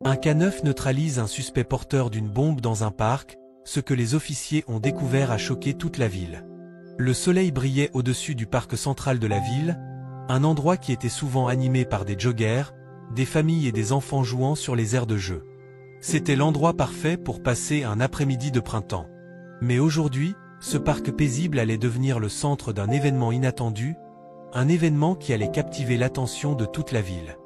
Un K9 neutralise un suspect porteur d'une bombe dans un parc, ce que les officiers ont découvert a choqué toute la ville. Le soleil brillait au-dessus du parc central de la ville, un endroit qui était souvent animé par des joggers, des familles et des enfants jouant sur les aires de jeu. C'était l'endroit parfait pour passer un après-midi de printemps. Mais aujourd'hui, ce parc paisible allait devenir le centre d'un événement inattendu, un événement qui allait captiver l'attention de toute la ville.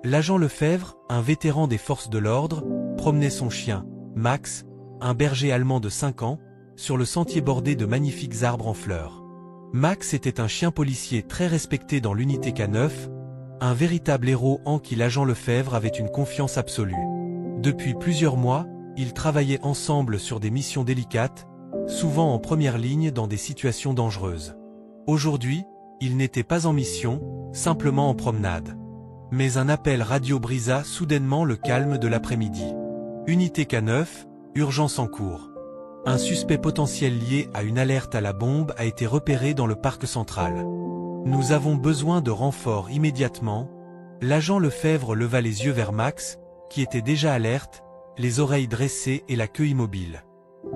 L'agent Lefebvre, un vétéran des forces de l'ordre, promenait son chien, Max, un berger allemand de 5 ans, sur le sentier bordé de magnifiques arbres en fleurs. Max était un chien policier très respecté dans l'unité K9, un véritable héros en qui l'agent Lefebvre avait une confiance absolue. Depuis plusieurs mois, ils travaillaient ensemble sur des missions délicates, souvent en première ligne dans des situations dangereuses. Aujourd'hui, ils n'étaient pas en mission, simplement en promenade. Mais un appel radio brisa soudainement le calme de l'après-midi. Unité K9, urgence en cours. Un suspect potentiel lié à une alerte à la bombe a été repéré dans le parc central. Nous avons besoin de renforts immédiatement. L'agent Lefebvre leva les yeux vers Max, qui était déjà alerte, les oreilles dressées et la queue immobile.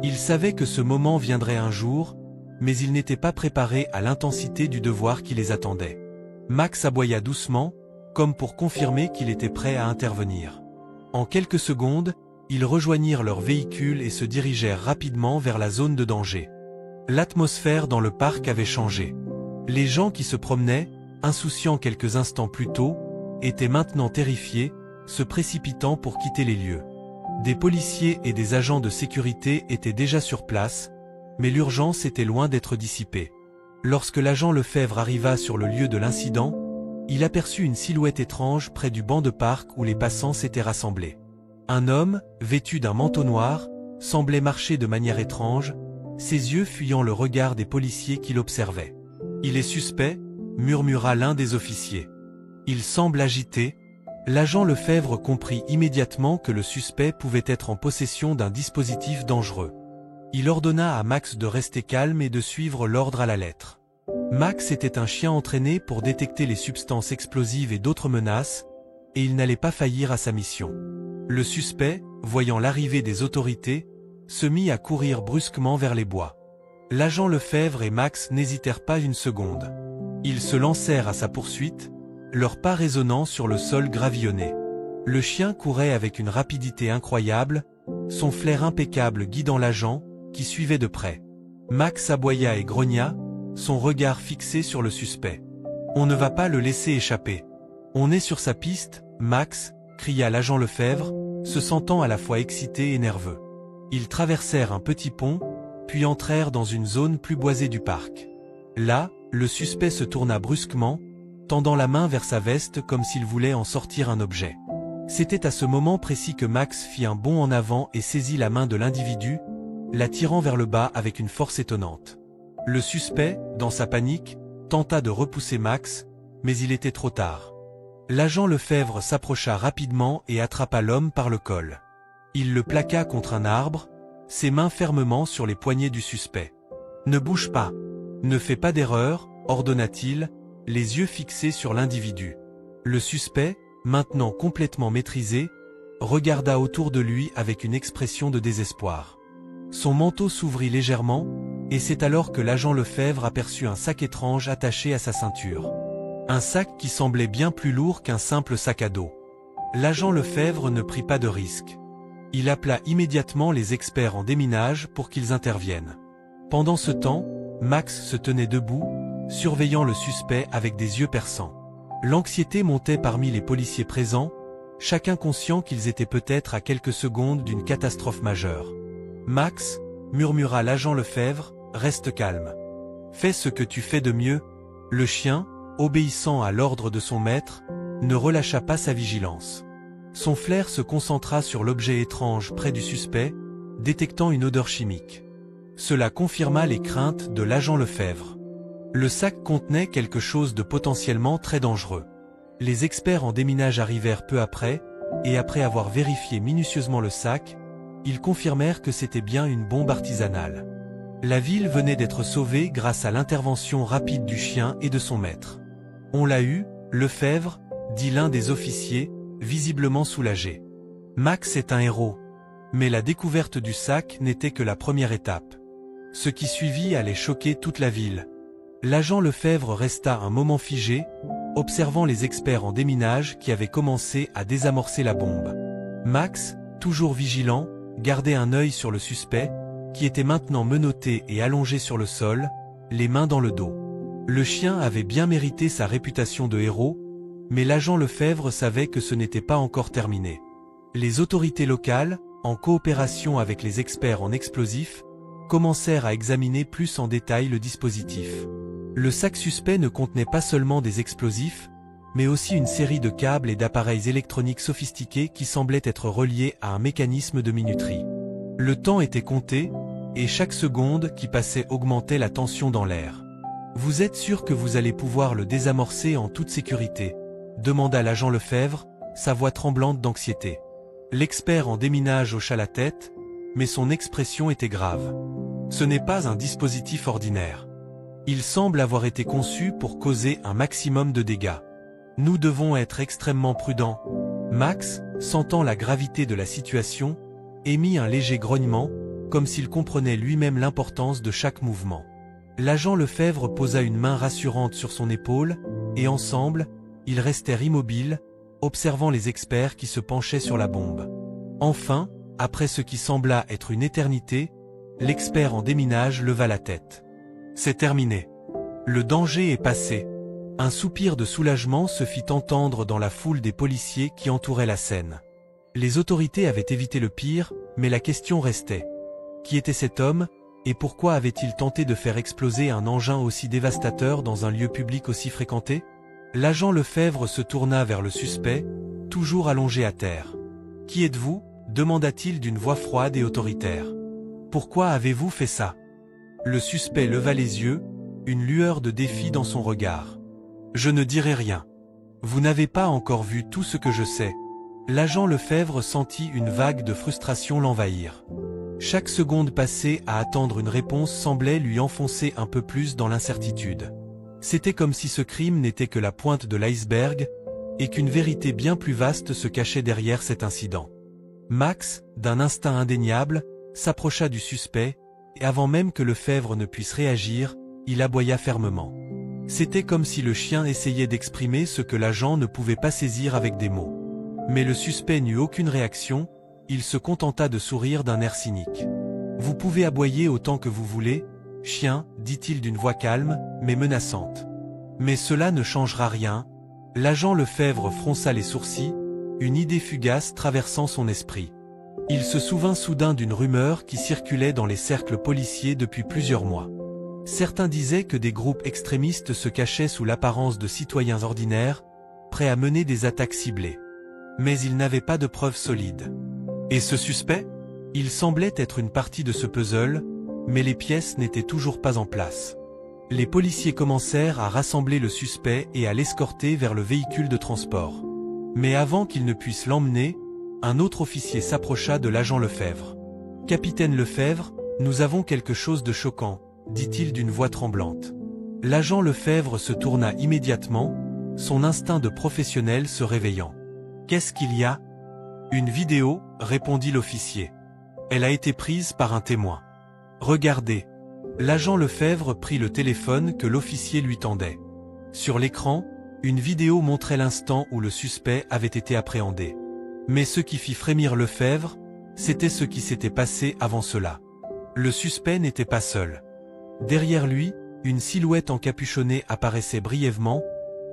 Il savait que ce moment viendrait un jour, mais il n'était pas préparé à l'intensité du devoir qui les attendait. Max aboya doucement, comme pour confirmer qu'il était prêt à intervenir. En quelques secondes, ils rejoignirent leur véhicule et se dirigèrent rapidement vers la zone de danger. L'atmosphère dans le parc avait changé. Les gens qui se promenaient, insouciants quelques instants plus tôt, étaient maintenant terrifiés, se précipitant pour quitter les lieux. Des policiers et des agents de sécurité étaient déjà sur place, mais l'urgence était loin d'être dissipée. Lorsque l'agent Lefebvre arriva sur le lieu de l'incident, il aperçut une silhouette étrange près du banc de parc où les passants s'étaient rassemblés. Un homme, vêtu d'un manteau noir, semblait marcher de manière étrange, ses yeux fuyant le regard des policiers qui l'observaient. « Il est suspect », murmura l'un des officiers. « Il semble agité ». L'agent Lefebvre comprit immédiatement que le suspect pouvait être en possession d'un dispositif dangereux. Il ordonna à Max de rester calme et de suivre l'ordre à la lettre. Max était un chien entraîné pour détecter les substances explosives et d'autres menaces, et il n'allait pas faillir à sa mission. Le suspect, voyant l'arrivée des autorités, se mit à courir brusquement vers les bois. L'agent Lefebvre et Max n'hésitèrent pas une seconde. Ils se lancèrent à sa poursuite, leurs pas résonnant sur le sol gravillonné. Le chien courait avec une rapidité incroyable, son flair impeccable guidant l'agent, qui suivait de près. Max aboya et grogna, son regard fixé sur le suspect. « On ne va pas le laisser échapper. On est sur sa piste, Max », cria l'agent Lefebvre, se sentant à la fois excité et nerveux. Ils traversèrent un petit pont, puis entrèrent dans une zone plus boisée du parc. Là, le suspect se tourna brusquement, tendant la main vers sa veste comme s'il voulait en sortir un objet. C'était à ce moment précis que Max fit un bond en avant et saisit la main de l'individu, la tirant vers le bas avec une force étonnante. Le suspect, dans sa panique, tenta de repousser Max, mais il était trop tard. L'agent Lefebvre s'approcha rapidement et attrapa l'homme par le col. Il le plaqua contre un arbre, ses mains fermement sur les poignets du suspect. « Ne bouge pas. Ne fais pas d'erreur », ordonna-t-il, les yeux fixés sur l'individu. Le suspect, maintenant complètement maîtrisé, regarda autour de lui avec une expression de désespoir. Son manteau s'ouvrit légèrement, et c'est alors que l'agent Lefebvre aperçut un sac étrange attaché à sa ceinture. Un sac qui semblait bien plus lourd qu'un simple sac à dos. L'agent Lefebvre ne prit pas de risque. Il appela immédiatement les experts en déminage pour qu'ils interviennent. Pendant ce temps, Max se tenait debout, surveillant le suspect avec des yeux perçants. L'anxiété montait parmi les policiers présents, chacun conscient qu'ils étaient peut-être à quelques secondes d'une catastrophe majeure. « Max », murmura l'agent Lefebvre, « reste calme. Fais ce que tu fais de mieux. » Le chien, obéissant à l'ordre de son maître, ne relâcha pas sa vigilance. Son flair se concentra sur l'objet étrange près du suspect, détectant une odeur chimique. Cela confirma les craintes de l'agent Lefebvre. Le sac contenait quelque chose de potentiellement très dangereux. Les experts en déminage arrivèrent peu après, et après avoir vérifié minutieusement le sac, ils confirmèrent que c'était bien une bombe artisanale. La ville venait d'être sauvée grâce à l'intervention rapide du chien et de son maître. « On l'a eu, Lefebvre », dit l'un des officiers, visiblement soulagé. Max est un héros. Mais la découverte du sac n'était que la première étape. Ce qui suivit allait choquer toute la ville. L'agent Lefebvre resta un moment figé, observant les experts en déminage qui avaient commencé à désamorcer la bombe. Max, toujours vigilant, gardait un œil sur le suspect, qui était maintenant menotté et allongé sur le sol, les mains dans le dos. Le chien avait bien mérité sa réputation de héros, mais l'agent Lefebvre savait que ce n'était pas encore terminé. Les autorités locales, en coopération avec les experts en explosifs, commencèrent à examiner plus en détail le dispositif. Le sac suspect ne contenait pas seulement des explosifs, mais aussi une série de câbles et d'appareils électroniques sophistiqués qui semblaient être reliés à un mécanisme de minuterie. Le temps était compté, et chaque seconde qui passait augmentait la tension dans l'air. « Vous êtes sûr que vous allez pouvoir le désamorcer en toute sécurité ?» demanda l'agent Lefebvre, sa voix tremblante d'anxiété. L'expert en déminage hocha la tête, mais son expression était grave. Ce n'est pas un dispositif ordinaire. Il semble avoir été conçu pour causer un maximum de dégâts. Nous devons être extrêmement prudents. Max, sentant la gravité de la situation, émit un léger grognement, comme s'il comprenait lui-même l'importance de chaque mouvement. L'agent Lefebvre posa une main rassurante sur son épaule, et ensemble, ils restèrent immobiles, observant les experts qui se penchaient sur la bombe. Enfin, après ce qui sembla être une éternité, l'expert en déminage leva la tête. C'est terminé. Le danger est passé. Un soupir de soulagement se fit entendre dans la foule des policiers qui entouraient la scène. Les autorités avaient évité le pire, mais la question restait. Qui était cet homme, et pourquoi avait-il tenté de faire exploser un engin aussi dévastateur dans un lieu public aussi fréquenté? L'agent Lefebvre se tourna vers le suspect, toujours allongé à terre. « Qui êtes-vous » demanda-t-il d'une voix froide et autoritaire. « Pourquoi avez-vous fait ça ?» Le suspect leva les yeux, une lueur de défi dans son regard. « Je ne dirai rien. Vous n'avez pas encore vu tout ce que je sais. » L'agent Lefebvre sentit une vague de frustration l'envahir. Chaque seconde passée à attendre une réponse semblait lui enfoncer un peu plus dans l'incertitude. C'était comme si ce crime n'était que la pointe de l'iceberg, et qu'une vérité bien plus vaste se cachait derrière cet incident. Max, d'un instinct indéniable, s'approcha du suspect, et avant même que Lefebvre ne puisse réagir, il aboya fermement. C'était comme si le chien essayait d'exprimer ce que l'agent ne pouvait pas saisir avec des mots. Mais le suspect n'eut aucune réaction, il se contenta de sourire d'un air cynique. « Vous pouvez aboyer autant que vous voulez, chien, dit-il d'une voix calme, mais menaçante. Mais cela ne changera rien. » L'agent Lefebvre fronça les sourcils, une idée fugace traversant son esprit. Il se souvint soudain d'une rumeur qui circulait dans les cercles policiers depuis plusieurs mois. Certains disaient que des groupes extrémistes se cachaient sous l'apparence de citoyens ordinaires, prêts à mener des attaques ciblées. Mais ils n'avaient pas de preuves solides. Et ce suspect? Il semblait être une partie de ce puzzle, mais les pièces n'étaient toujours pas en place. Les policiers commencèrent à rassembler le suspect et à l'escorter vers le véhicule de transport. Mais avant qu'ils ne puissent l'emmener, un autre officier s'approcha de l'agent Lefebvre. « Capitaine Lefebvre, nous avons quelque chose de choquant, » dit-il d'une voix tremblante. L'agent Lefebvre se tourna immédiatement, son instinct de professionnel se réveillant. « Qu'est-ce qu'il y a ?» « Une vidéo, » répondit l'officier. « Elle a été prise par un témoin. Regardez. » L'agent Lefebvre prit le téléphone que l'officier lui tendait. Sur l'écran, une vidéo montrait l'instant où le suspect avait été appréhendé. Mais ce qui fit frémir Lefebvre, c'était ce qui s'était passé avant cela. Le suspect n'était pas seul. Derrière lui, une silhouette encapuchonnée apparaissait brièvement,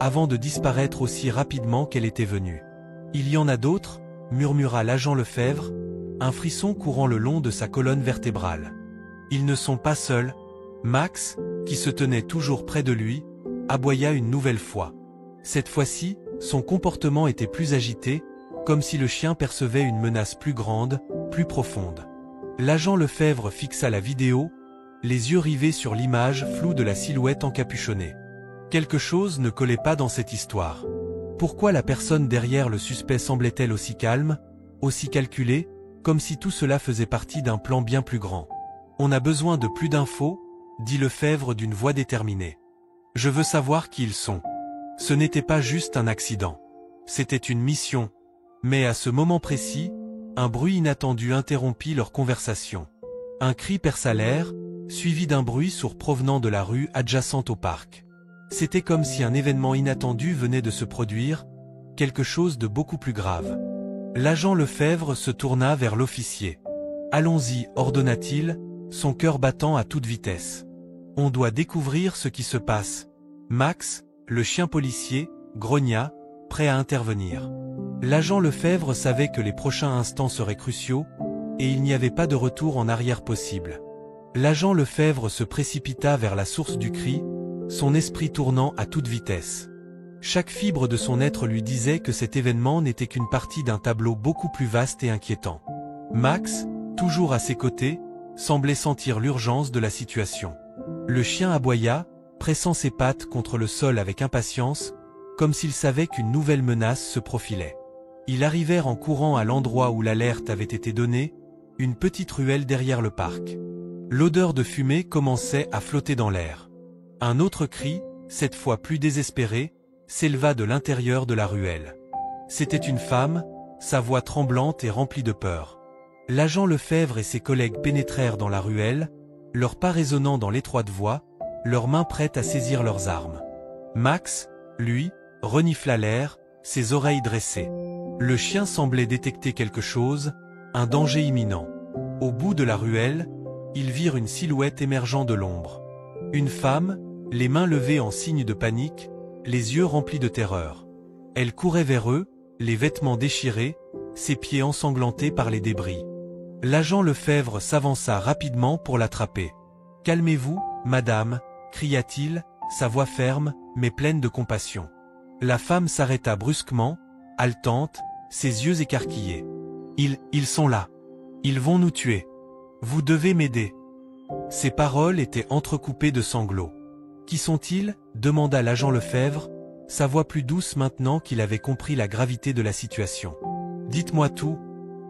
avant de disparaître aussi rapidement qu'elle était venue. « Il y en a d'autres ?» murmura l'agent Lefebvre, un frisson courant le long de sa colonne vertébrale. Ils ne sont pas seuls. Max, qui se tenait toujours près de lui, aboya une nouvelle fois. Cette fois-ci, son comportement était plus agité, comme si le chien percevait une menace plus grande, plus profonde. L'agent Lefebvre fixa la vidéo, les yeux rivés sur l'image floue de la silhouette encapuchonnée. Quelque chose ne collait pas dans cette histoire. Pourquoi la personne derrière le suspect semblait-elle aussi calme, aussi calculée, comme si tout cela faisait partie d'un plan bien plus grand? « On a besoin de plus d'infos, » dit Lefebvre d'une voix déterminée. « Je veux savoir qui ils sont. Ce n'était pas juste un accident. C'était une mission. » Mais à ce moment précis, Un bruit inattendu interrompit leur conversation. Un cri perça l'air, suivi d'un bruit sourd provenant de la rue adjacente au parc. C'était comme si un événement inattendu venait de se produire, quelque chose de beaucoup plus grave. L'agent Lefebvre se tourna vers l'officier. « Allons-y, ordonna-t-il, son cœur battant à toute vitesse. On doit découvrir ce qui se passe. » Max, le chien policier, grogna, prêt à intervenir. L'agent Lefebvre savait que les prochains instants seraient cruciaux, et il n'y avait pas de retour en arrière possible. L'agent Lefebvre se précipita vers la source du cri, son esprit tournant à toute vitesse. Chaque fibre de son être lui disait que cet événement n'était qu'une partie d'un tableau beaucoup plus vaste et inquiétant. Max, toujours à ses côtés, semblait sentir l'urgence de la situation. Le chien aboya, pressant ses pattes contre le sol avec impatience, comme s'il savait qu'une nouvelle menace se profilait. Ils arrivèrent en courant à l'endroit où l'alerte avait été donnée, une petite ruelle derrière le parc. L'odeur de fumée commençait à flotter dans l'air. Un autre cri, cette fois plus désespéré, s'éleva de l'intérieur de la ruelle. C'était une femme, sa voix tremblante et remplie de peur. L'agent Lefebvre et ses collègues pénétrèrent dans la ruelle, leurs pas résonnant dans l'étroite voie, leurs mains prêtes à saisir leurs armes. Max, lui, renifla l'air, ses oreilles dressées. Le chien semblait détecter quelque chose, un danger imminent. Au bout de la ruelle, ils virent une silhouette émergeant de l'ombre. Une femme, les mains levées en signe de panique, les yeux remplis de terreur. Elle courait vers eux, les vêtements déchirés, ses pieds ensanglantés par les débris. L'agent Lefebvre s'avança rapidement pour l'attraper. « Calmez-vous, madame » cria-t-il, sa voix ferme, mais pleine de compassion. La femme s'arrêta brusquement, haletante, ses yeux écarquillés. « Ils sont là. Ils vont nous tuer. Vous devez m'aider. » Ses paroles étaient entrecoupées de sanglots. « Qui sont-ils » demanda l'agent Lefebvre, sa voix plus douce maintenant qu'il avait compris la gravité de la situation. « Dites-moi tout,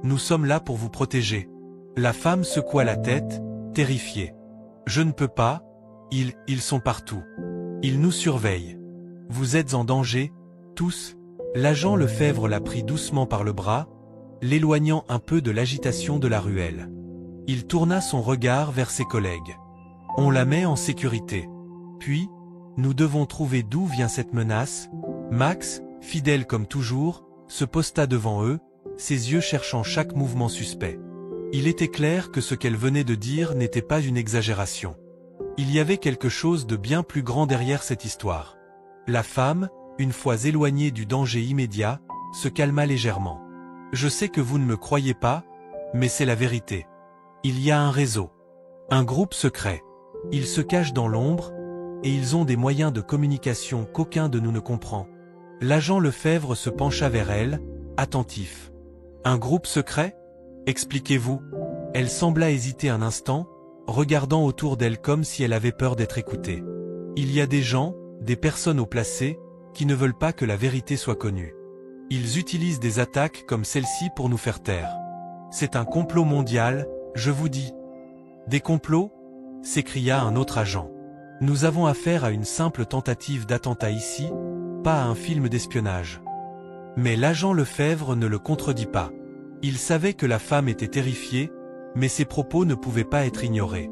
nous sommes là pour vous protéger. » La femme secoua la tête, terrifiée. « Je ne peux pas, ils sont partout. Ils nous surveillent. Vous êtes en danger, tous. » L'agent Lefebvre la prit doucement par le bras, l'éloignant un peu de l'agitation de la ruelle. Il tourna son regard vers ses collègues. « On la met en sécurité. Puis, nous devons trouver d'où vient cette menace. » Max, fidèle comme toujours, se posta devant eux, ses yeux cherchant chaque mouvement suspect. Il était clair que ce qu'elle venait de dire n'était pas une exagération. Il y avait quelque chose de bien plus grand derrière cette histoire. La femme, une fois éloignée du danger immédiat, se calma légèrement. « Je sais que vous ne me croyez pas, mais c'est la vérité. Il y a un réseau. Un groupe secret. Ils se cachent dans l'ombre, et ils ont des moyens de communication qu'aucun de nous ne comprend. » L'agent Lefebvre se pencha vers elle, attentif. « Un groupe secret ? Expliquez-vous. » Elle sembla hésiter un instant, regardant autour d'elle comme si elle avait peur d'être écoutée. « Il y a des gens, des personnes haut placées, qui ne veulent pas que la vérité soit connue. Ils utilisent des attaques comme celle-ci pour nous faire taire. C'est un complot mondial, je vous dis. »« Des complots ?» s'écria un autre agent. « Nous avons affaire à une simple tentative d'attentat ici, pas à un film d'espionnage. » Mais l'agent Lefebvre ne le contredit pas. Il savait que la femme était terrifiée, mais ses propos ne pouvaient pas être ignorés.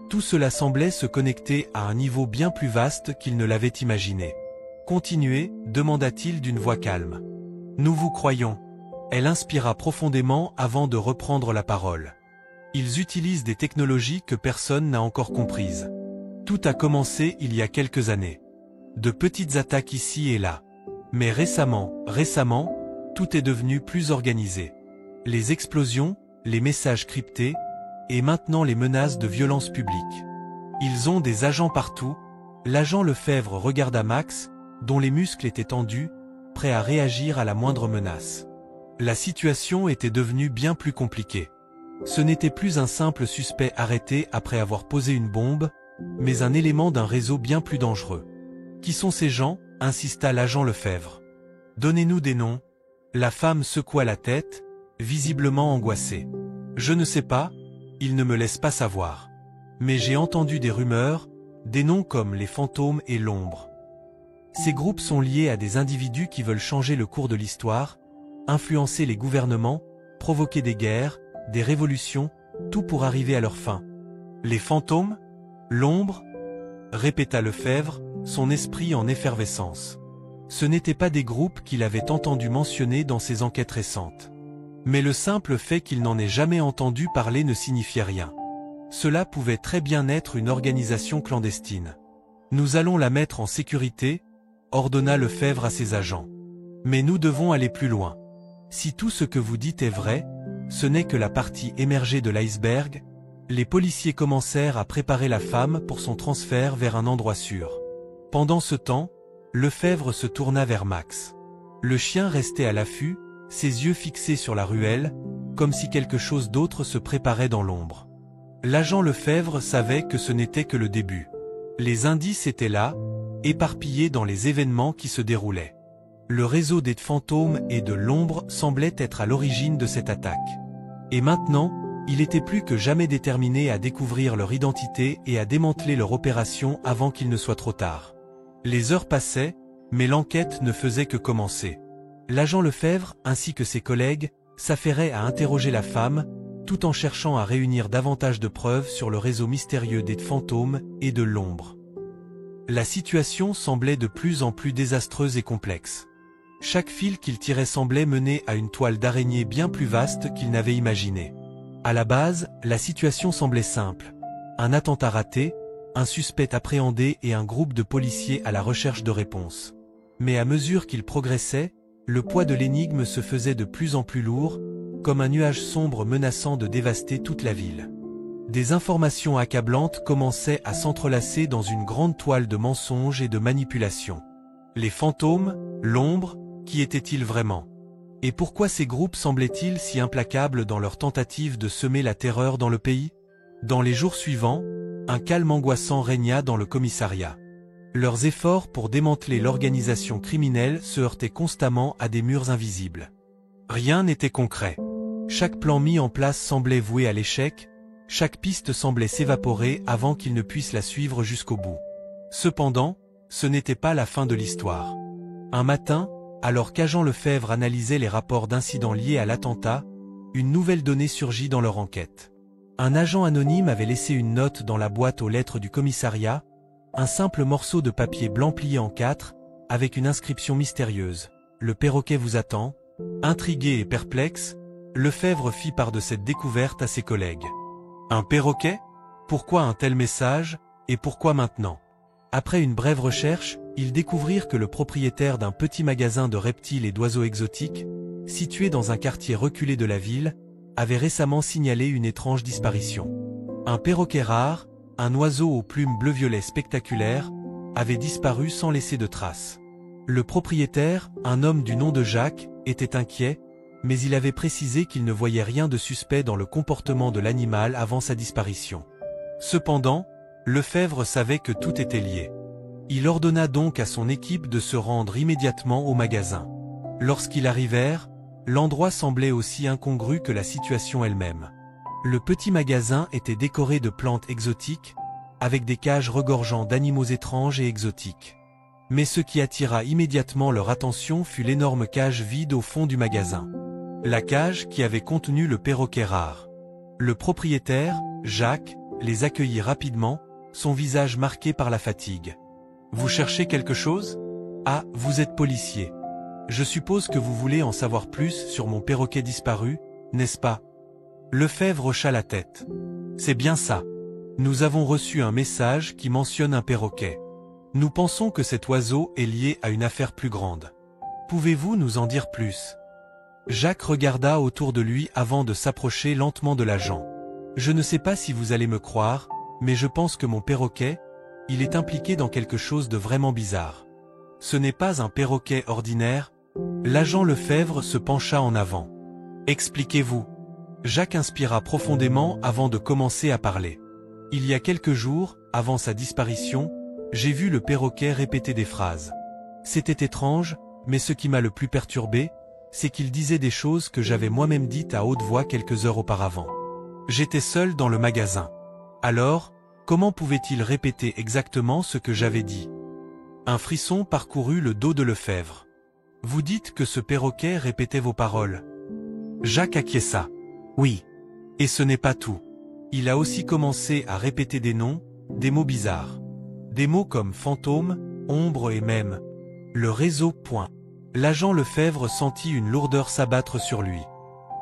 Tout cela semblait se connecter à un niveau bien plus vaste qu'il ne l'avait imaginé. « Continuez » demanda-t-il d'une voix calme. « Nous vous croyons. » Elle inspira profondément avant de reprendre la parole. « Ils utilisent des technologies que personne n'a encore comprises. Tout a commencé il y a quelques années. De petites attaques ici et là. Mais récemment, tout est devenu plus organisé. Les explosions, les messages cryptés, et maintenant les menaces de violence publique. Ils ont des agents partout. » L'agent Lefebvre regarda Max, dont les muscles étaient tendus, prêt à réagir à la moindre menace. La situation était devenue bien plus compliquée. Ce n'était plus un simple suspect arrêté après avoir posé une bombe, mais un élément d'un réseau bien plus dangereux. « Qui sont ces gens ?» insista l'agent Lefebvre. « Donnez-nous des noms. » La femme secoua la tête, visiblement angoissée. « Je ne sais pas, ils ne me laissent pas savoir. Mais j'ai entendu des rumeurs, des noms comme les fantômes et l'ombre. Ces groupes sont liés à des individus qui veulent changer le cours de l'histoire, influencer les gouvernements, provoquer des guerres, des révolutions, tout pour arriver à leur fin. Les fantômes? L'ombre? Répéta Lefebvre, son esprit en effervescence. Ce n'étaient pas des groupes qu'il avait entendu mentionner dans ses enquêtes récentes. Mais le simple fait qu'il n'en ait jamais entendu parler ne signifiait rien. Cela pouvait très bien être une organisation clandestine. Nous allons la mettre en sécurité, ordonna Lefebvre à ses agents. Mais nous devons aller plus loin. Si tout ce que vous dites est vrai, ce n'est que la partie émergée de l'iceberg. Les policiers commencèrent à préparer la femme pour son transfert vers un endroit sûr. Pendant ce temps, Lefebvre se tourna vers Max. Le chien restait à l'affût, ses yeux fixés sur la ruelle, comme si quelque chose d'autre se préparait dans l'ombre. L'agent Lefebvre savait que ce n'était que le début. Les indices étaient là, éparpillés dans les événements qui se déroulaient. Le réseau des fantômes et de l'ombre semblait être à l'origine de cette attaque. Et maintenant, il était plus que jamais déterminé à découvrir leur identité et à démanteler leur opération avant qu'il ne soit trop tard. Les heures passaient, mais l'enquête ne faisait que commencer. L'agent Lefebvre, ainsi que ses collègues, s'affairaient à interroger la femme, tout en cherchant à réunir davantage de preuves sur le réseau mystérieux des fantômes et de l'ombre. La situation semblait de plus en plus désastreuse et complexe. Chaque fil qu'il tirait semblait mener à une toile d'araignée bien plus vaste qu'il n'avait imaginé. À la base, la situation semblait simple. Un attentat raté, un suspect appréhendé et un groupe de policiers à la recherche de réponses. Mais à mesure qu'il progressait, le poids de l'énigme se faisait de plus en plus lourd, comme un nuage sombre menaçant de dévaster toute la ville. Des informations accablantes commençaient à s'entrelacer dans une grande toile de mensonges et de manipulations. Les fantômes, l'ombre, qui étaient-ils vraiment? Et pourquoi ces groupes semblaient-ils si implacables dans leur tentative de semer la terreur dans le pays? Dans les jours suivants, un calme angoissant régna dans le commissariat. Leurs efforts pour démanteler l'organisation criminelle se heurtaient constamment à des murs invisibles. Rien n'était concret. Chaque plan mis en place semblait voué à l'échec, chaque piste semblait s'évaporer avant qu'ils ne puissent la suivre jusqu'au bout. Cependant, ce n'était pas la fin de l'histoire. Un matin, alors qu'agent Lefebvre analysait les rapports d'incidents liés à l'attentat, une nouvelle donnée surgit dans leur enquête. Un agent anonyme avait laissé une note dans la boîte aux lettres du commissariat, un simple morceau de papier blanc plié en 4, avec une inscription mystérieuse. « Le perroquet vous attend ». Intrigué et perplexe, Lefebvre fit part de cette découverte à ses collègues. Un perroquet? Pourquoi un tel message, et pourquoi maintenant? Après une brève recherche, ils découvrirent que le propriétaire d'un petit magasin de reptiles et d'oiseaux exotiques, situé dans un quartier reculé de la ville, avait récemment signalé une étrange disparition. Un perroquet rare, un oiseau aux plumes bleu-violet spectaculaires, avait disparu sans laisser de traces. Le propriétaire, un homme du nom de Jacques, était inquiet, mais il avait précisé qu'il ne voyait rien de suspect dans le comportement de l'animal avant sa disparition. Cependant, Lefebvre savait que tout était lié. Il ordonna donc à son équipe de se rendre immédiatement au magasin. Lorsqu'ils arrivèrent, l'endroit semblait aussi incongru que la situation elle-même. Le petit magasin était décoré de plantes exotiques, avec des cages regorgeant d'animaux étranges et exotiques. Mais ce qui attira immédiatement leur attention fut l'énorme cage vide au fond du magasin. La cage qui avait contenu le perroquet rare. Le propriétaire, Jacques, les accueillit rapidement, son visage marqué par la fatigue. « Vous cherchez quelque chose? Ah, vous êtes policier. Je suppose que vous voulez en savoir plus sur mon perroquet disparu, n'est-ce pas ?» Lefebvre hocha la tête. « C'est bien ça. Nous avons reçu un message qui mentionne un perroquet. Nous pensons que cet oiseau est lié à une affaire plus grande. Pouvez-vous nous en dire plus ?» Jacques regarda autour de lui avant de s'approcher lentement de l'agent. « Je ne sais pas si vous allez me croire, mais je pense que mon perroquet, il est impliqué dans quelque chose de vraiment bizarre. Ce n'est pas un perroquet ordinaire. » L'agent Lefebvre se pencha en avant. « Expliquez-vous. » Jacques inspira profondément avant de commencer à parler. « Il y a quelques jours, avant sa disparition, j'ai vu le perroquet répéter des phrases. C'était étrange, mais ce qui m'a le plus perturbé, c'est qu'il disait des choses que j'avais moi-même dites à haute voix quelques heures auparavant. J'étais seul dans le magasin. Alors, comment pouvait-il répéter exactement ce que j'avais dit? Un frisson parcourut le dos de Lefebvre. Vous dites que ce perroquet répétait vos paroles. Jacques acquiesça. Oui. Et ce n'est pas tout. Il a aussi commencé à répéter des noms, des mots bizarres. Des mots comme fantôme, ombre et même le réseau. L'agent Lefebvre sentit une lourdeur s'abattre sur lui.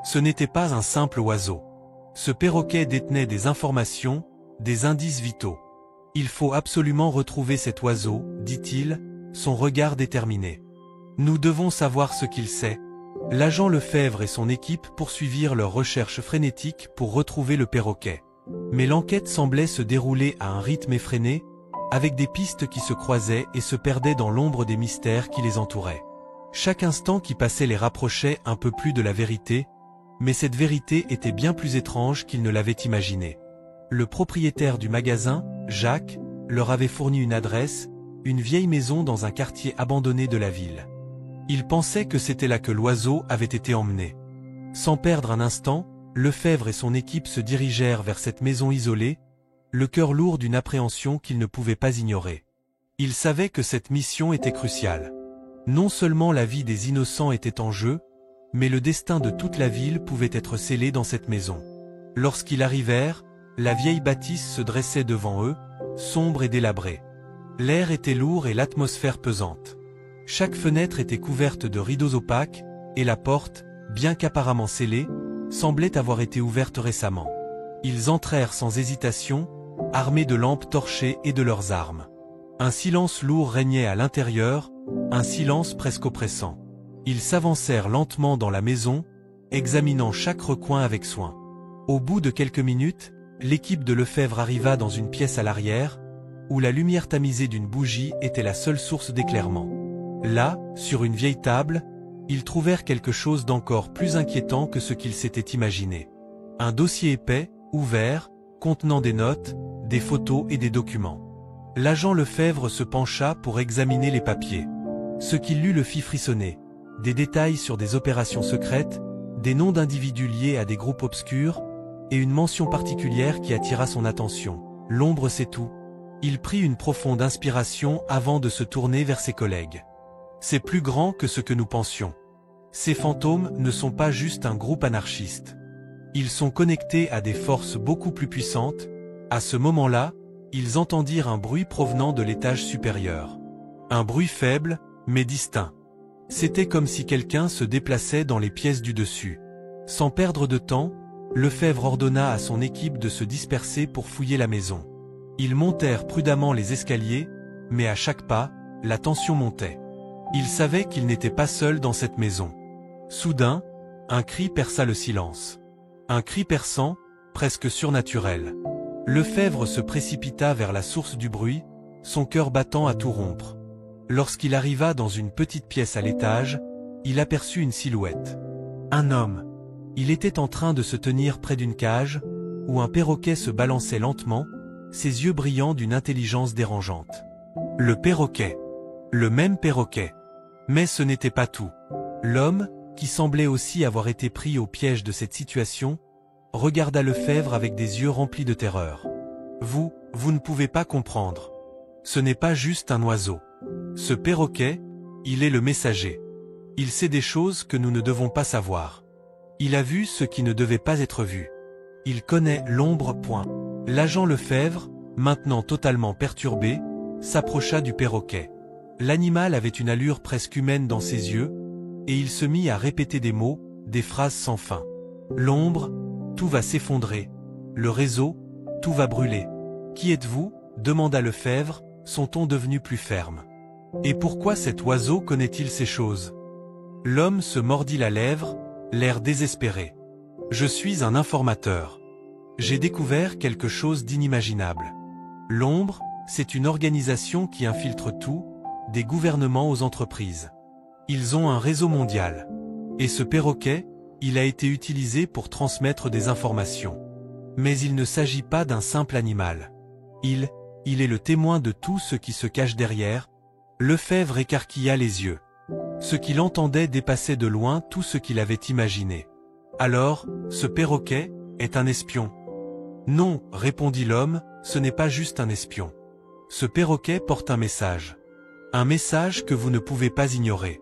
Ce n'était pas un simple oiseau. Ce perroquet détenait des informations, des indices vitaux. Il faut absolument retrouver cet oiseau, dit-il, son regard déterminé. Nous devons savoir ce qu'il sait. L'agent Lefebvre et son équipe poursuivirent leurs recherches frénétiques pour retrouver le perroquet. Mais l'enquête semblait se dérouler à un rythme effréné, avec des pistes qui se croisaient et se perdaient dans l'ombre des mystères qui les entouraient. Chaque instant qui passait les rapprochait un peu plus de la vérité, mais cette vérité était bien plus étrange qu'ils ne l'avaient imaginé. Le propriétaire du magasin, Jacques, leur avait fourni une adresse, une vieille maison dans un quartier abandonné de la ville. Ils pensaient que c'était là que l'oiseau avait été emmené. Sans perdre un instant, Lefebvre et son équipe se dirigèrent vers cette maison isolée, le cœur lourd d'une appréhension qu'ils ne pouvaient pas ignorer. Ils savaient que cette mission était cruciale. Non seulement la vie des innocents était en jeu, mais le destin de toute la ville pouvait être scellé dans cette maison. Lorsqu'ils arrivèrent, la vieille bâtisse se dressait devant eux, sombre et délabrée. L'air était lourd et l'atmosphère pesante. Chaque fenêtre était couverte de rideaux opaques, et la porte, bien qu'apparemment scellée, semblait avoir été ouverte récemment. Ils entrèrent sans hésitation, armés de lampes torchées et de leurs armes. Un silence lourd régnait à l'intérieur, un silence presque oppressant. Ils s'avancèrent lentement dans la maison, examinant chaque recoin avec soin. Au bout de quelques minutes, l'équipe de Lefebvre arriva dans une pièce à l'arrière, où la lumière tamisée d'une bougie était la seule source d'éclairement. Là, sur une vieille table, ils trouvèrent quelque chose d'encore plus inquiétant que ce qu'ils s'étaient imaginé. Un dossier épais, ouvert, contenant des notes, des photos et des documents. L'agent Lefebvre se pencha pour examiner les papiers. Ce qu'il lut le fit frissonner. Des détails sur des opérations secrètes, des noms d'individus liés à des groupes obscurs, et une mention particulière qui attira son attention. L'ombre c'est tout. Il prit une profonde inspiration avant de se tourner vers ses collègues. C'est plus grand que ce que nous pensions. Ces fantômes ne sont pas juste un groupe anarchiste. Ils sont connectés à des forces beaucoup plus puissantes. À ce moment-là, ils entendirent un bruit provenant de l'étage supérieur. Un bruit faible, mais distinct. C'était comme si quelqu'un se déplaçait dans les pièces du dessus. Sans perdre de temps, Lefebvre ordonna à son équipe de se disperser pour fouiller la maison. Ils montèrent prudemment les escaliers, mais à chaque pas, la tension montait. Ils savaient qu'ils n'étaient pas seuls dans cette maison. Soudain, un cri perça le silence. Un cri perçant, presque surnaturel. Lefebvre se précipita vers la source du bruit, son cœur battant à tout rompre. Lorsqu'il arriva dans une petite pièce à l'étage, il aperçut une silhouette. Un homme. Il était en train de se tenir près d'une cage, où un perroquet se balançait lentement, ses yeux brillants d'une intelligence dérangeante. Le perroquet. Le même perroquet. Mais ce n'était pas tout. L'homme, qui semblait aussi avoir été pris au piège de cette situation, regarda Lefebvre avec des yeux remplis de terreur. Vous ne pouvez pas comprendre. Ce n'est pas juste un oiseau. Ce perroquet, il est le messager. Il sait des choses que nous ne devons pas savoir. Il a vu ce qui ne devait pas être vu. Il connaît l'ombre. L'agent Lefebvre, maintenant totalement perturbé, s'approcha du perroquet. L'animal avait une allure presque humaine dans ses yeux, et il se mit à répéter des mots, des phrases sans fin. L'ombre, tout va s'effondrer. Le réseau, tout va brûler. Qui êtes-vous? Demanda Lefebvre, son ton devenu plus ferme. Et pourquoi cet oiseau connaît-il ces choses? L'homme se mordit la lèvre, l'air désespéré. Je suis un informateur. J'ai découvert quelque chose d'inimaginable. L'ombre, c'est une organisation qui infiltre tout, des gouvernements aux entreprises. Ils ont un réseau mondial. Et ce perroquet, il a été utilisé pour transmettre des informations. Mais il ne s'agit pas d'un simple animal. Il est le témoin de tout ce qui se cache derrière. Lefebvre écarquilla les yeux. Ce qu'il entendait dépassait de loin tout ce qu'il avait imaginé. Alors, ce perroquet est un espion. Non, répondit l'homme, ce n'est pas juste un espion. Ce perroquet porte un message. Un message que vous ne pouvez pas ignorer.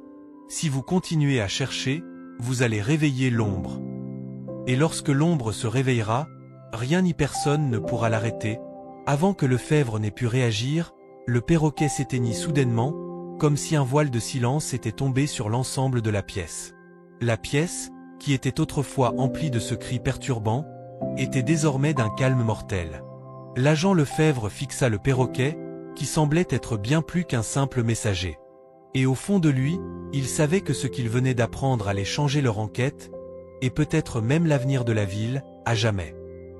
Si vous continuez à chercher, vous allez réveiller l'ombre. Et lorsque l'ombre se réveillera, rien ni personne ne pourra l'arrêter. » Avant que Lefebvre n'ait pu réagir, le perroquet s'éteignit soudainement, comme si un voile de silence était tombé sur l'ensemble de la pièce. La pièce, qui était autrefois emplie de ce cri perturbant, était désormais d'un calme mortel. L'agent Lefebvre fixa le perroquet, qui semblait être bien plus qu'un simple messager. Et au fond de lui, il savait que ce qu'il venait d'apprendre allait changer leur enquête, et peut-être même l'avenir de la ville, à jamais.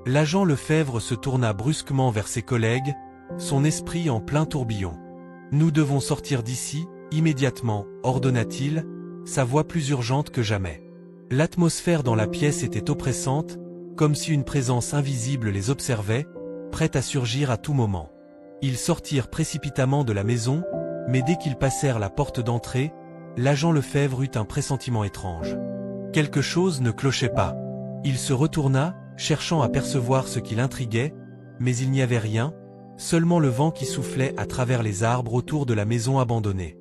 L'agent Lefebvre se tourna brusquement vers ses collègues, son esprit en plein tourbillon. « Nous devons sortir d'ici, immédiatement », ordonna-t-il, sa voix plus urgente que jamais. L'atmosphère dans la pièce était oppressante, comme si une présence invisible les observait, prête à surgir à tout moment. Ils sortirent précipitamment de la maison, mais dès qu'ils passèrent la porte d'entrée, l'agent Lefebvre eut un pressentiment étrange. Quelque chose ne clochait pas. Il se retourna, cherchant à percevoir ce qui l'intriguait, mais il n'y avait rien, seulement le vent qui soufflait à travers les arbres autour de la maison abandonnée.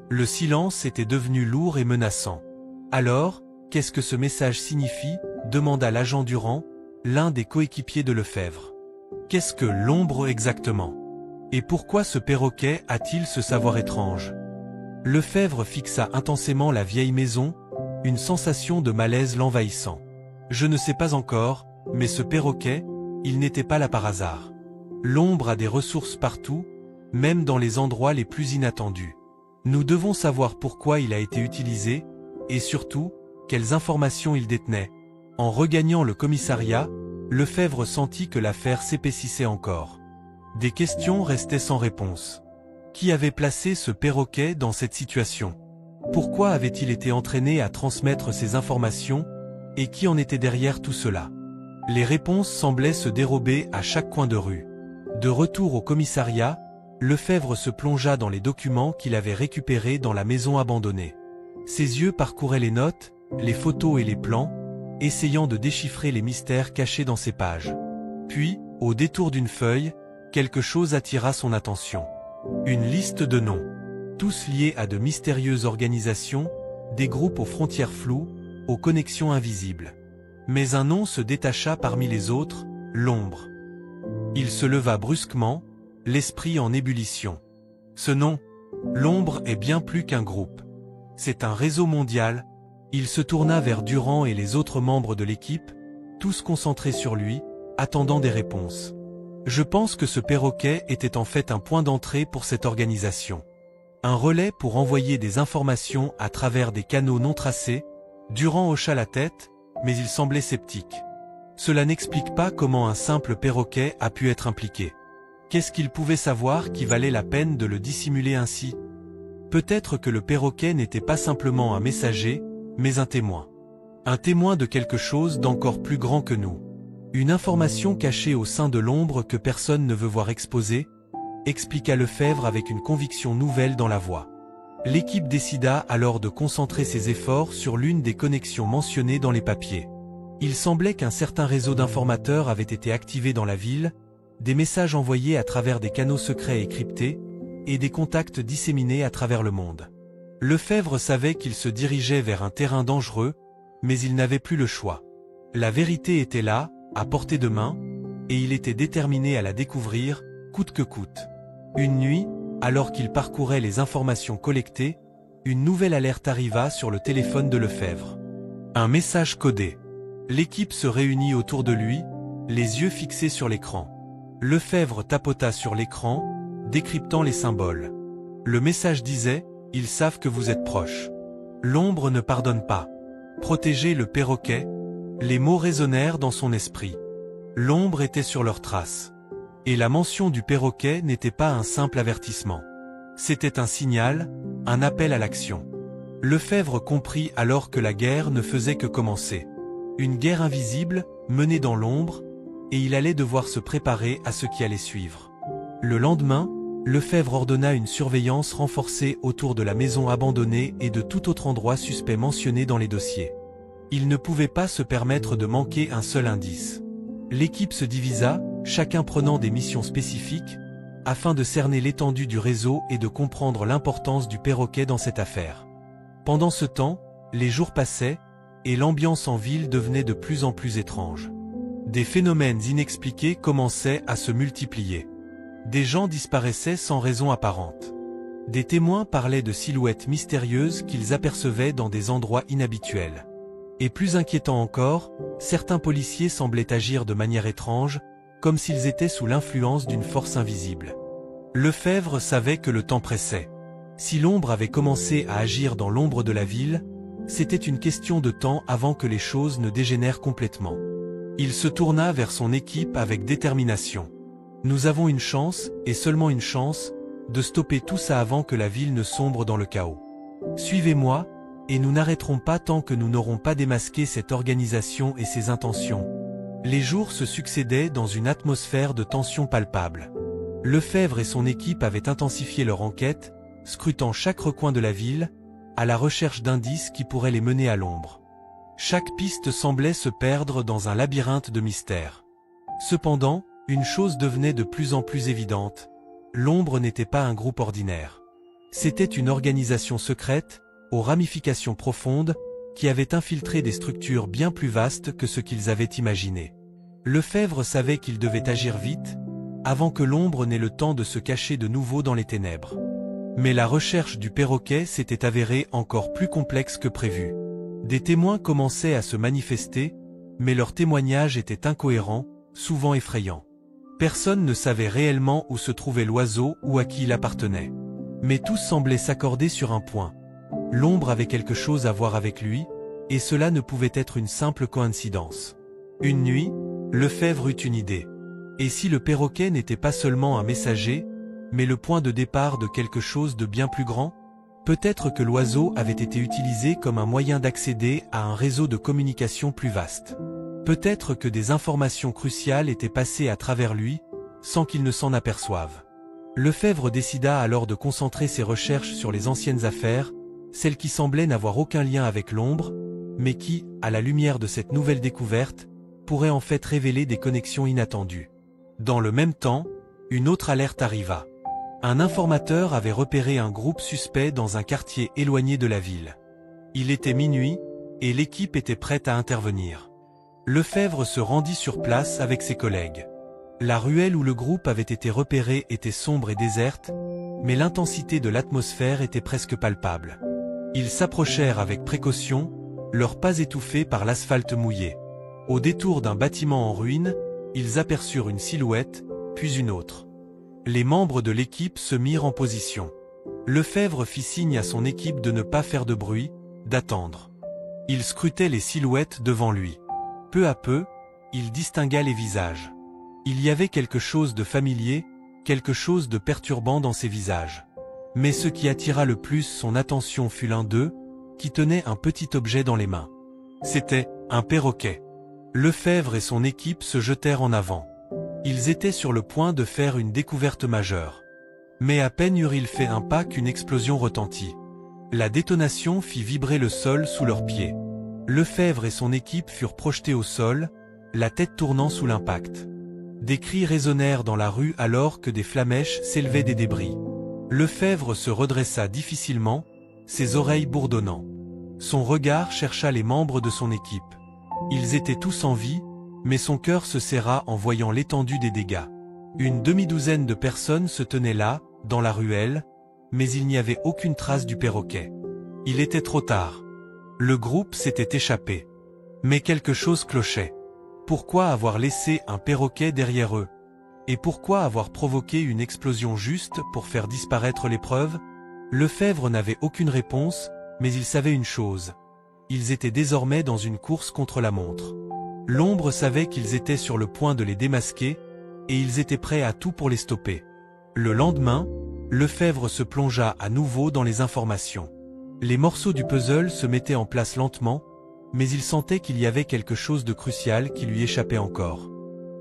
Le silence était devenu lourd et menaçant. « Alors, qu'est-ce que ce message signifie ?» demanda l'agent Durand, l'un des coéquipiers de Lefebvre. « Qu'est-ce que l'ombre exactement? Et pourquoi ce perroquet a-t-il ce savoir étrange ?» Lefebvre fixa intensément la vieille maison, une sensation de malaise l'envahissant. « Je ne sais pas encore, mais ce perroquet, il n'était pas là par hasard. L'ombre a des ressources partout, même dans les endroits les plus inattendus. Nous devons savoir pourquoi il a été utilisé, et surtout, quelles informations il détenait. » En regagnant le commissariat, Lefebvre sentit que l'affaire s'épaississait encore. Des questions restaient sans réponse. Qui avait placé ce perroquet dans cette situation? Pourquoi avait-il été entraîné à transmettre ces informations, et qui en était derrière tout cela? Les réponses semblaient se dérober à chaque coin de rue. De retour au commissariat, Lefebvre se plongea dans les documents qu'il avait récupérés dans la maison abandonnée. Ses yeux parcouraient les notes, les photos et les plans, essayant de déchiffrer les mystères cachés dans ces pages. Puis, au détour d'une feuille, quelque chose attira son attention. Une liste de noms, tous liés à de mystérieuses organisations, des groupes aux frontières floues, aux connexions invisibles. Mais un nom se détacha parmi les autres, l'ombre. Il se leva brusquement, l'esprit en ébullition. Ce nom, l'ombre, est bien plus qu'un groupe. C'est un réseau mondial. Il se tourna vers Durand et les autres membres de l'équipe, tous concentrés sur lui, attendant des réponses. Je pense que ce perroquet était en fait un point d'entrée pour cette organisation. Un relais pour envoyer des informations à travers des canaux non tracés. Durand hocha la tête, mais il semblait sceptique. Cela n'explique pas comment un simple perroquet a pu être impliqué. Qu'est-ce qu'il pouvait savoir qui valait la peine de le dissimuler ainsi? Peut-être que le perroquet n'était pas simplement un messager, mais un témoin. Un témoin de quelque chose d'encore plus grand que nous. Une information cachée au sein de l'ombre que personne ne veut voir exposée, expliqua Lefebvre avec une conviction nouvelle dans la voix. L'équipe décida alors de concentrer ses efforts sur l'une des connexions mentionnées dans les papiers. Il semblait qu'un certain réseau d'informateurs avait été activé dans la ville, des messages envoyés à travers des canaux secrets et cryptés, et des contacts disséminés à travers le monde. Lefebvre savait qu'il se dirigeait vers un terrain dangereux, mais il n'avait plus le choix. La vérité était là, à portée de main, et il était déterminé à la découvrir, coûte que coûte. Une nuit, alors qu'il parcourait les informations collectées, une nouvelle alerte arriva sur le téléphone de Lefebvre. Un message codé. L'équipe se réunit autour de lui, les yeux fixés sur l'écran. Lefebvre tapota sur l'écran, décryptant les symboles. Le message disait « Ils savent que vous êtes proche. L'ombre ne pardonne pas. Protégez le perroquet ». Les mots résonnèrent dans son esprit. L'ombre était sur leurs traces. Et la mention du perroquet n'était pas un simple avertissement. C'était un signal, un appel à l'action. Lefebvre comprit alors que la guerre ne faisait que commencer. Une guerre invisible, menée dans l'ombre, et il allait devoir se préparer à ce qui allait suivre. Le lendemain, Lefebvre ordonna une surveillance renforcée autour de la maison abandonnée et de tout autre endroit suspect mentionné dans les dossiers. Il ne pouvait pas se permettre de manquer un seul indice. L'équipe se divisa, chacun prenant des missions spécifiques, afin de cerner l'étendue du réseau et de comprendre l'importance du perroquet dans cette affaire. Pendant ce temps, les jours passaient, et l'ambiance en ville devenait de plus en plus étrange. Des phénomènes inexpliqués commençaient à se multiplier. Des gens disparaissaient sans raison apparente. Des témoins parlaient de silhouettes mystérieuses qu'ils apercevaient dans des endroits inhabituels. Et plus inquiétant encore, certains policiers semblaient agir de manière étrange, comme s'ils étaient sous l'influence d'une force invisible. Lefebvre savait que le temps pressait. Si l'ombre avait commencé à agir dans l'ombre de la ville, c'était une question de temps avant que les choses ne dégénèrent complètement. Il se tourna vers son équipe avec détermination. Nous avons une chance, et seulement une chance, de stopper tout ça avant que la ville ne sombre dans le chaos. Suivez-moi, et nous n'arrêterons pas tant que nous n'aurons pas démasqué cette organisation et ses intentions. Les jours se succédaient dans une atmosphère de tension palpable. Lefebvre et son équipe avaient intensifié leur enquête, scrutant chaque recoin de la ville, à la recherche d'indices qui pourraient les mener à l'ombre. Chaque piste semblait se perdre dans un labyrinthe de mystères. Cependant, une chose devenait de plus en plus évidente. L'ombre n'était pas un groupe ordinaire. C'était une organisation secrète, aux ramifications profondes, qui avait infiltré des structures bien plus vastes que ce qu'ils avaient imaginé. Lefebvre savait qu'il devait agir vite, avant que l'ombre n'ait le temps de se cacher de nouveau dans les ténèbres. Mais la recherche du perroquet s'était avérée encore plus complexe que prévu. Des témoins commençaient à se manifester, mais leurs témoignages étaient incohérents, souvent effrayants. Personne ne savait réellement où se trouvait l'oiseau ou à qui il appartenait. Mais tous semblaient s'accorder sur un point. L'ombre avait quelque chose à voir avec lui, et cela ne pouvait être une simple coïncidence. Une nuit, Lefebvre eut une idée. Et si le perroquet n'était pas seulement un messager, mais le point de départ de quelque chose de bien plus grand? Peut-être que l'oiseau avait été utilisé comme un moyen d'accéder à un réseau de communication plus vaste. Peut-être que des informations cruciales étaient passées à travers lui, sans qu'il ne s'en aperçoive. Lefebvre décida alors de concentrer ses recherches sur les anciennes affaires, celles qui semblaient n'avoir aucun lien avec l'ombre, mais qui, à la lumière de cette nouvelle découverte, pourraient en fait révéler des connexions inattendues. Dans le même temps, une autre alerte arriva. Un informateur avait repéré un groupe suspect dans un quartier éloigné de la ville. Il était minuit, et l'équipe était prête à intervenir. Lefebvre se rendit sur place avec ses collègues. La ruelle où le groupe avait été repéré était sombre et déserte, mais l'intensité de l'atmosphère était presque palpable. Ils s'approchèrent avec précaution, leurs pas étouffés par l'asphalte mouillé. Au détour d'un bâtiment en ruine, ils aperçurent une silhouette, puis une autre. Les membres de l'équipe se mirent en position. Lefebvre fit signe à son équipe de ne pas faire de bruit, d'attendre. Il scrutait les silhouettes devant lui. Peu à peu, il distingua les visages. Il y avait quelque chose de familier, quelque chose de perturbant dans ces visages. Mais ce qui attira le plus son attention fut l'un d'eux, qui tenait un petit objet dans les mains. C'était un perroquet. Lefebvre et son équipe se jetèrent en avant. Ils étaient sur le point de faire une découverte majeure. Mais à peine eurent-ils fait un pas qu'une explosion retentit. La détonation fit vibrer le sol sous leurs pieds. Lefebvre et son équipe furent projetés au sol, la tête tournant sous l'impact. Des cris résonnèrent dans la rue alors que des flamèches s'élevaient des débris. Lefebvre se redressa difficilement, ses oreilles bourdonnant. Son regard chercha les membres de son équipe. Ils étaient tous en vie, mais son cœur se serra en voyant l'étendue des dégâts. Une demi-douzaine de personnes se tenaient là, dans la ruelle, mais il n'y avait aucune trace du perroquet. Il était trop tard. Le groupe s'était échappé. Mais quelque chose clochait. Pourquoi avoir laissé un perroquet derrière eux? Et pourquoi avoir provoqué une explosion juste pour faire disparaître les preuves? Lefebvre n'avait aucune réponse, mais il savait une chose. Ils étaient désormais dans une course contre la montre. L'ombre savait qu'ils étaient sur le point de les démasquer, et ils étaient prêts à tout pour les stopper. Le lendemain, Lefebvre se plongea à nouveau dans les informations. Les morceaux du puzzle se mettaient en place lentement, mais il sentait qu'il y avait quelque chose de crucial qui lui échappait encore.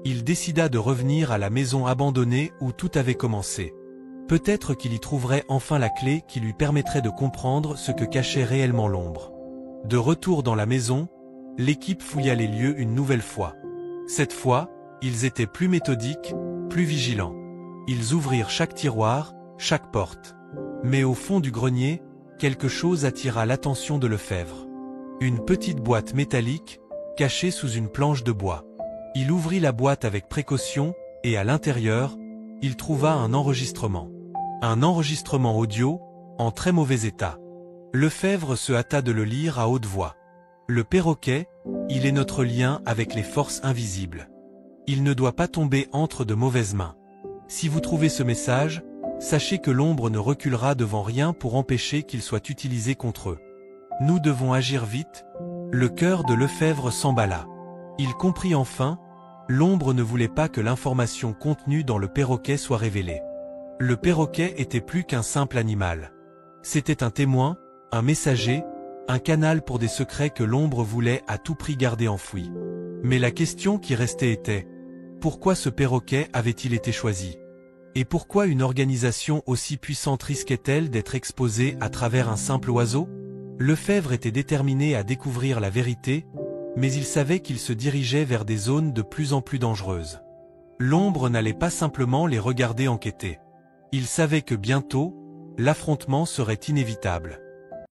Il décida de revenir à la maison abandonnée où tout avait commencé. Peut-être qu'il y trouverait enfin la clé qui lui permettrait de comprendre ce que cachait réellement l'ombre. De retour dans la maison, l'équipe fouilla les lieux une nouvelle fois. Cette fois, ils étaient plus méthodiques, plus vigilants. Ils ouvrirent chaque tiroir, chaque porte. Mais au fond du grenier, quelque chose attira l'attention de Lefebvre. Une petite boîte métallique, cachée sous une planche de bois. Il ouvrit la boîte avec précaution, et à l'intérieur, il trouva un enregistrement. Un enregistrement audio, en très mauvais état. Lefebvre se hâta de le lire à haute voix. Le perroquet, il est notre lien avec les forces invisibles. Il ne doit pas tomber entre de mauvaises mains. Si vous trouvez ce message, sachez que l'ombre ne reculera devant rien pour empêcher qu'il soit utilisé contre eux. Nous devons agir vite. Le cœur de Lefebvre s'emballa. Il comprit enfin, l'ombre ne voulait pas que l'information contenue dans le perroquet soit révélée. Le perroquet était plus qu'un simple animal. C'était un témoin, un messager, un canal pour des secrets que l'ombre voulait à tout prix garder enfouis. Mais la question qui restait était, pourquoi ce perroquet avait-il été choisi? Et pourquoi une organisation aussi puissante risquait-elle d'être exposée à travers un simple oiseau? Lefebvre était déterminé à découvrir la vérité, mais il savait qu'il se dirigeait vers des zones de plus en plus dangereuses. L'ombre n'allait pas simplement les regarder enquêter. Il savait que bientôt, l'affrontement serait inévitable.